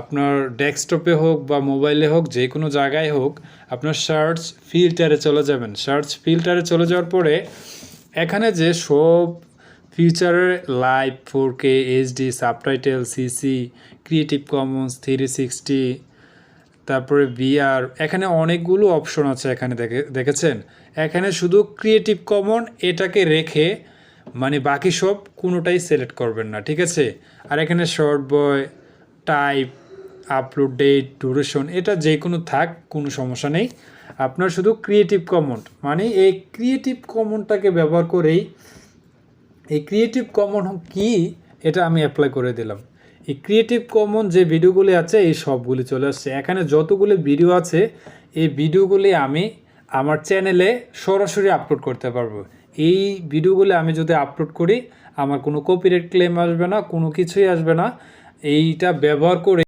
আপনার ডেস্কটপে হোক বা মোবাইলে হোক, যে কোনো জায়গায় হোক, আপনার সার্চ ফিল্টারে চলে যাবেন। সার্চ ফিল্টারে চলে যাওয়ার পরে এখানে যে সব ফিচারের live 4K HD subtitle CC creative commons 360, তারপরে VR, এখানে অনেকগুলো অপশন আছে। এখানে দেখেছেন, এখানে শুধু ক্রিয়েটিভ কমন এটাকে রেখে মানে বাকি সব কোনোটাই সিলেক্ট করবেন না, ঠিক আছে। আর এখানে শর্ট বয়, টাইপ, আপলোড ডেট, ডিউরেশন, এটা যে কোনো থাক, কোনো সমস্যা নেই। আপনার শুধু ক্রিয়েটিভ কমন, মানে এই ক্রিয়েটিভ কমনটাকে ব্যবহার করেই, এই ক্রিয়েটিভ কমন কি এটা আমি অ্যাপ্লাই করে দিলাম। এই ক্রিয়েটিভ কমন যে ভিডিওগুলি আছে এই সবগুলি চলে আসছে। এখানে যতগুলি ভিডিও আছে এই ভিডিওগুলি আমি আমার চ্যানেলে সরাসরি আপলোড করতে পারবো। এই ভিডিওগুলি আমি যদি আপলোড করি আমার কোনো কপিরাইট ক্লেম আসবে না, কোনো কিছুই আসবে না। এইটা ব্যবহার করে